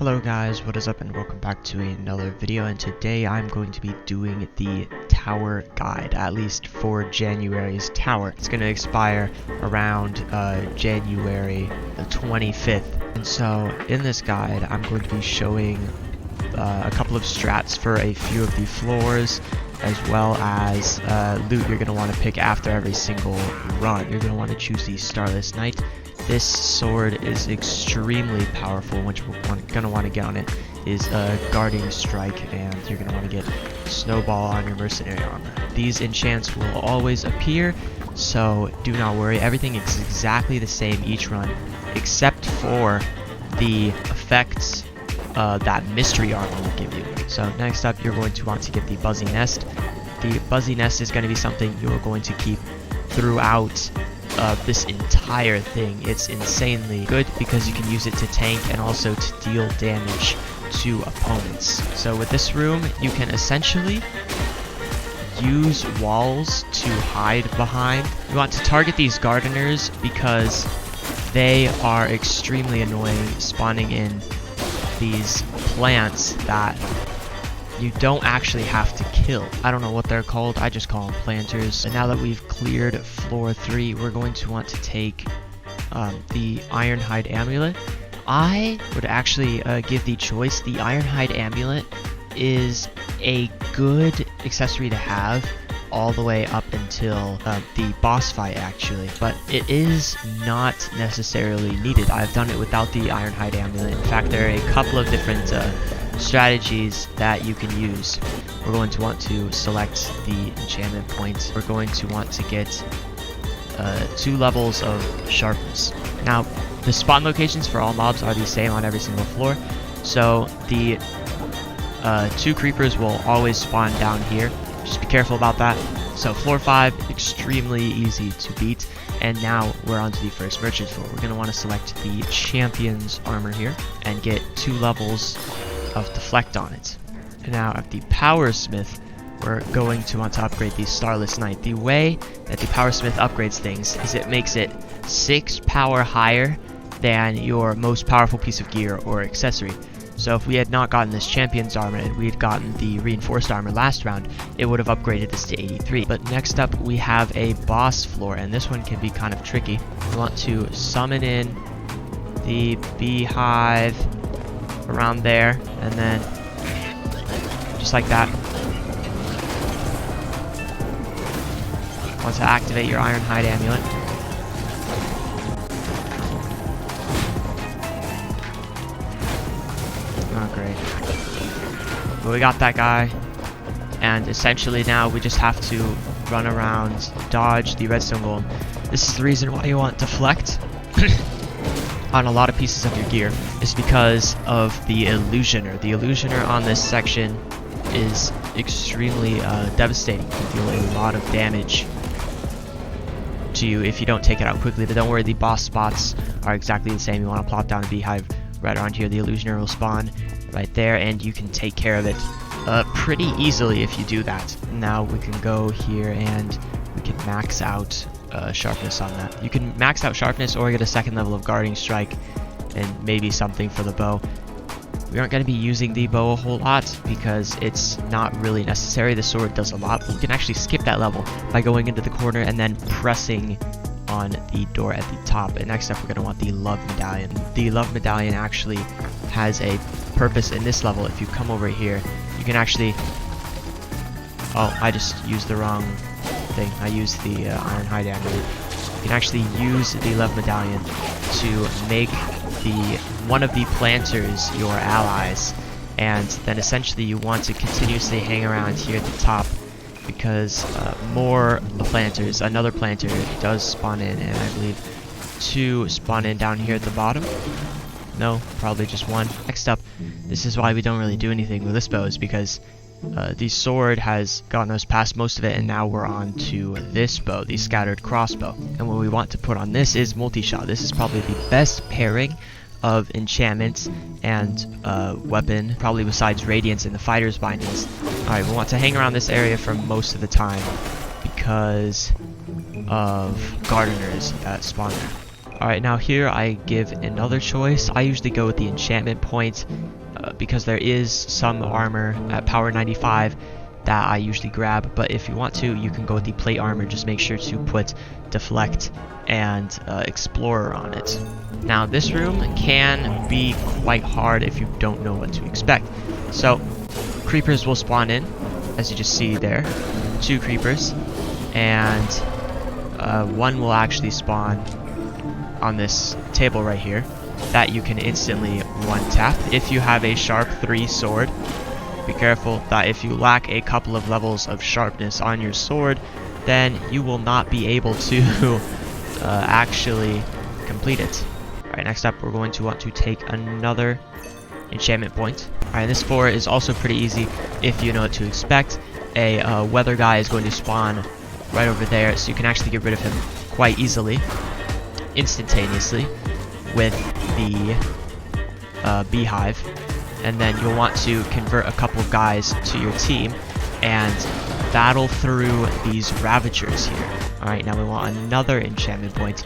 Hello guys, what is up and welcome back to another video, and today I'm going to be doing the tower guide, at least for January's tower. It's going to expire around January the 25th, and so in this guide I'm going to be showing a couple of strats for a few of the floors, as well as loot you're going to want to pick after every single run. You're going to want to choose the Starless Knight. This sword is extremely powerful. What you're going to want to get on it is a Guarding Strike, and you're going to want to get Snowball on your Mercenary armor. These enchants will always appear, so do not worry. Everything is exactly the same each run, except for the effects that Mystery Armor will give you. So next up, you're going to want to get the Buzzy Nest. The Buzzy Nest is going to be something you're going to keep throughout this entire thing. It's insanely good because you can use it to tank and also to deal damage to opponents. So with this room, you can essentially use walls to hide behind. You want to target these gardeners because they are extremely annoying, spawning in these plants that you don't actually have to kill. I don't know what they're called, I just call them planters. And now that we've cleared floor 3, we're going to want to take the Ironhide Amulet. I would actually give the choice. The Ironhide Amulet is a good accessory to have all the way up until the boss fight, actually, but it is not necessarily needed. I've done it without the Ironhide Amulet. In fact, there are a couple of different strategies that you can use. We're going to want to select the enchantment points. We're going to want to get 2 levels of sharpness. Now, the spawn locations for all mobs are the same on every single floor, so the 2 creepers will always spawn down here. Just be careful about that. So floor 5, extremely easy to beat. And now we're on to the first merchant floor. We're going to want to select the champion's armor here and get 2 levels of deflect on it. And now at the Powersmith, we're going to want to upgrade the Starless Knight. The way that the Powersmith upgrades things is it makes it 6 power higher than your most powerful piece of gear or accessory. So if we had not gotten this champion's armor and we had gotten the reinforced armor last round, it would have upgraded this to 83. But next up we have a boss floor, and this one can be kind of tricky. We want to summon in the beehive around there, and then just like that. Want to activate your Ironhide Amulet. Oh, great. Well, we got that guy, and essentially now we just have to run around, dodge the redstone golem. This is the reason why you want deflect on a lot of pieces of your gear, is because of the Illusioner. The Illusioner on this section is extremely devastating. It can deal a lot of damage to you if you don't take it out quickly. But don't worry, the boss spots are exactly the same. You want to plop down a beehive right around here. The Illusioner will spawn right there, and you can take care of it pretty easily if you do that. Now we can go here and we can max out sharpness on that. You can max out sharpness or get a 2nd level of Guarding Strike and maybe something for the bow. We aren't going to be using the bow a whole lot because it's not really necessary. The sword does a lot, but we can actually skip that level by going into the corner and then pressing on the door at the top. And next up we're going to want the Love Medallion. The Love Medallion actually has a purpose in this level. If you come over here, you can actually... Oh, I just used the wrong thing. I used the Ironhide Amulet. You can actually use the Love Medallion to make one of the planters your allies, and then essentially you want to continuously hang around here at the top because more planters, another planter does spawn in, and I believe 2 spawn in down here at the bottom. No, probably just 1. Next up, this is why we don't really do anything with this bow, is because the sword has gotten us past most of it, and now we're on to this bow, the Scattered Crossbow. And what we want to put on this is Multi-Shot. This is probably the best pairing of enchantments and weapon, probably besides Radiance and the Fighter's Bindings. Alright, we want to hang around this area for most of the time because of gardeners that spawn there. Alright, now here I give another choice. I usually go with the enchantment point because there is some armor at power 95 that I usually grab, but if you want to, you can go with the plate armor. Just make sure to put deflect and explorer on it. Now this room can be quite hard if you don't know what to expect. So creepers will spawn in, as you just see there, 2 creepers, and one will actually spawn on this table right here that you can instantly one tap if you have a sharp 3 sword. Be careful that if you lack a couple of levels of sharpness on your sword, then you will not be able to actually complete it. Alright, next up we're going to want to take another enchantment point. Alright, this 4 is also pretty easy if you know what to expect. A weather guy is going to spawn right over there, so you can actually get rid of him quite easily, instantaneously, with the beehive. And then you'll want to convert a couple guys to your team and battle through these Ravagers here. Alright, now we want another enchantment point.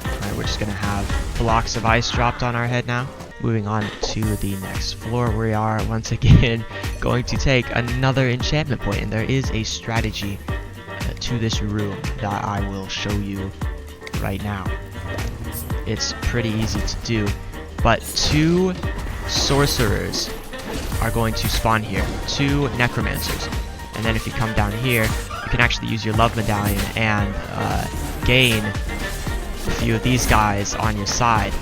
Alright, we're just gonna have blocks of ice dropped on our head now. Moving on to the next floor, we are once again going to take another enchantment point, and there is a strategy to this room that I will show you right now. It's pretty easy to do, but 2 sorcerers are going to spawn here, 2 necromancers, and then if you come down here, you can actually use your love medallion and gain a few of these guys on your side.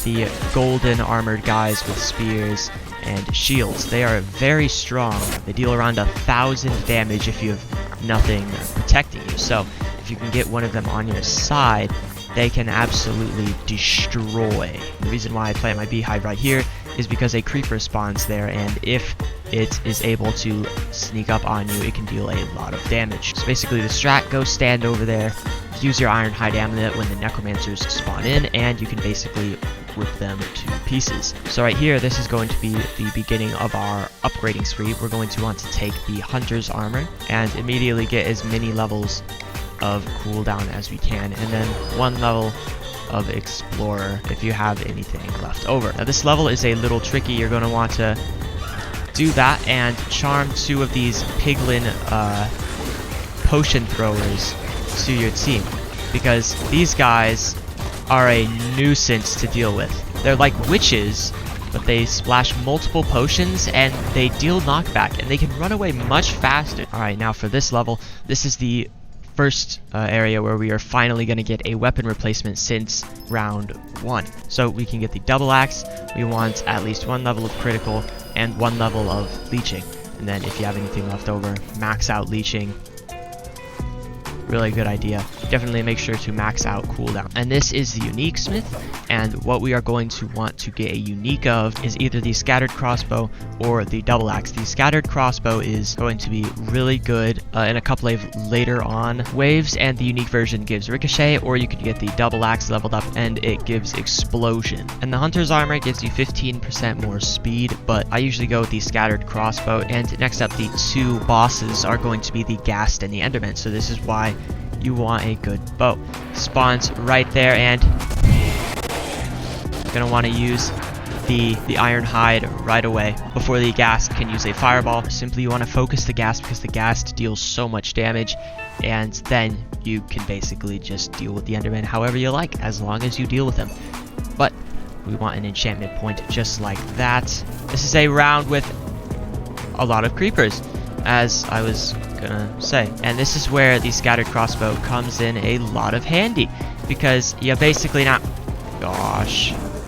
The golden armored guys with spears and shields. They are very strong. They deal around 1,000 damage if you have nothing protecting you. So if you can get one of them on your side, they can absolutely destroy. The reason why I plant my beehive right here is because a creeper spawns there, and if it is able to sneak up on you, it can deal a lot of damage. So basically the strat, go stand over there, use your iron hide amulet when the necromancers spawn in, and you can basically rip them to pieces. So right here, this is going to be the beginning of our upgrading spree. We're going to want to take the hunter's armor and immediately get as many levels of cooldown as we can, and then 1 level of explorer if you have anything left over. Now this level is a little tricky. You're going to want to do that and charm 2 of these piglin potion throwers to your team, because these guys are a nuisance to deal with. They're like witches, but they splash multiple potions and they deal knockback, and they can run away much faster. Alright, now for this level, this is the first area where we are finally going to get a weapon replacement since round 1. So we can get the double axe. We want at least 1 level of critical and 1 level of leeching, and then if you have anything left over, max out leeching. Really good idea. Definitely make sure to max out cooldown. And this is the unique smith, and what we are going to want to get a unique of is either the scattered crossbow or the double axe. The scattered crossbow is going to be really good in a couple of later on waves, and the unique version gives ricochet, or you can get the double axe leveled up and it gives explosion. And the hunter's armor gives you 15% more speed, but I usually go with the scattered crossbow. And next up, the 2 bosses are going to be the ghast and the enderman, so this is why you want a good bow. Spawns right there, and you're gonna want to use the iron hide right away before the ghast can use a fireball. Simply you want to focus the ghast because the ghast deals so much damage, and then you can basically just deal with the enderman however you like, as long as you deal with them. But we want an enchantment point just like that. This is a round with a lot of creepers, as I was gonna say, and this is where the scattered crossbow comes in a lot of handy, because you basically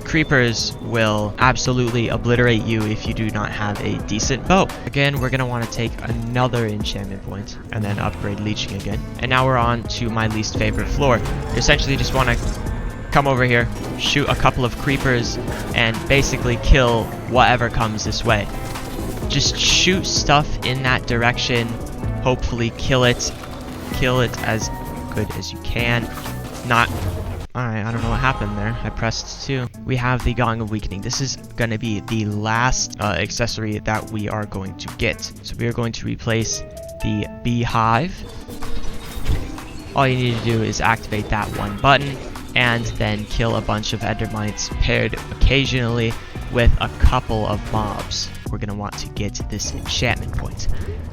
creepers will absolutely obliterate you if you do not have a decent bow. Again, we're gonna want to take another enchantment point and then upgrade leeching again. And now we're on to my least favorite floor. You essentially just want to come over here, shoot a couple of creepers, and basically kill whatever comes this way. Just shoot stuff in that direction, hopefully kill it as good as you can. Alright, I don't know what happened there. I pressed 2. We have the Gong of Weakening. This is going to be the last accessory that we are going to get. So we are going to replace the beehive. All you need to do is activate that 1 button, and then kill a bunch of endermites paired occasionally with a couple of mobs. We're going to want to get this enchantment point.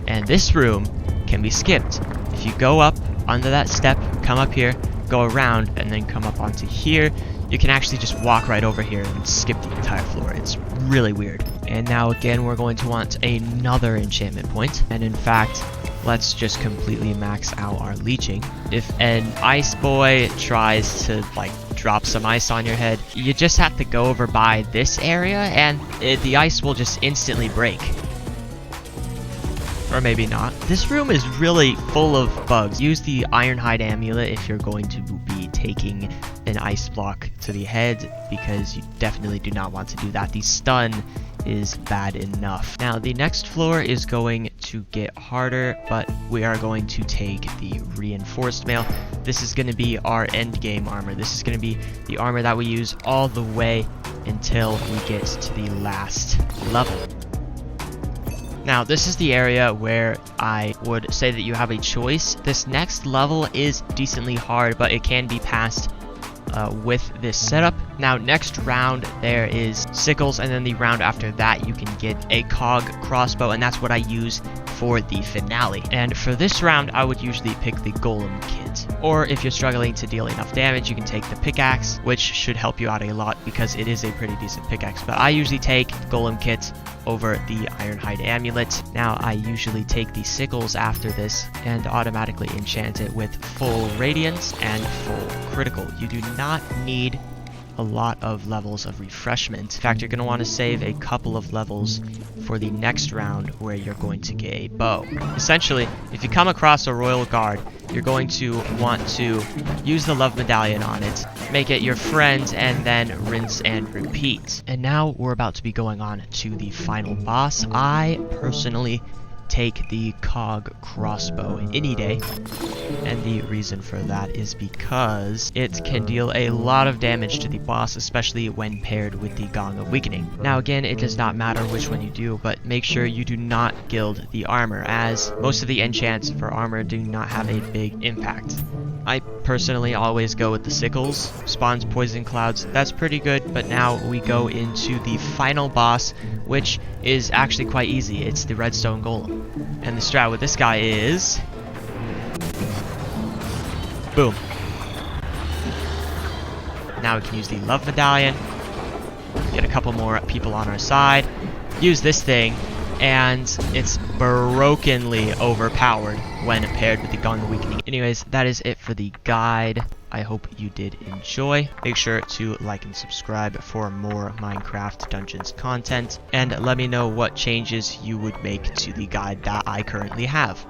And this room can be skipped. If you go up under that step, come up here, go around, and then come up onto here, you can actually just walk right over here and skip the entire floor. It's really weird. And now again, we're going to want another enchantment point. And in fact, let's just completely max out our leeching. If an ice boy tries to like drop some ice on your head, you just have to go over by this area and the ice will just instantly break. Or maybe not. This room is really full of bugs. Use the Ironhide amulet if you're going to be taking an ice block to the head, because you definitely do not want to do that. The stun is bad enough. Now the next floor is going to get harder, but we are going to take the reinforced mail. This is going to be our end game armor. This is going to be the armor that we use all the way until we get to the last level. Now, this is the area where I would say that you have a choice. This next level is decently hard, but it can be passed with this setup. Now, next round, there is sickles, and then the round after that, you can get a cog crossbow, and that's what I use for the finale. And for this round, I would usually pick the golem kit. Or if you're struggling to deal enough damage, you can take the pickaxe, which should help you out a lot because it is a pretty decent pickaxe. But I usually take the golem kit over the Ironhide amulet. Now I usually take the sickles after this and automatically enchant it with full radiance and full critical. You do not need a lot of levels of refreshment. In fact, you're going to want to save a couple of levels for the next round where you're going to get a bow. Essentially, if you come across a royal guard, you're going to want to use the love medallion on it, make it your friend, and then rinse and repeat. And now we're about to be going on to the final boss. I personally take the cog crossbow any day, and the reason for that is because it can deal a lot of damage to the boss, especially when paired with the Gong of Weakening. Now again, it does not matter which one you do, but make sure you do not gild the armor, as most of the enchants for armor do not have a big impact. I personally always go with the sickles. Spawns poison clouds, that's pretty good, but now we go into the final boss, which is actually quite easy. It's the redstone golem. And the strat with this guy is... boom. Now we can use the love medallion, get a couple more people on our side, use this thing, and it's brokenly overpowered when paired with the Gong of Weakening. Anyways, that is it for the guide. I hope you did enjoy. Make sure to like and subscribe for more Minecraft Dungeons content, and let me know what changes you would make to the guide that I currently have.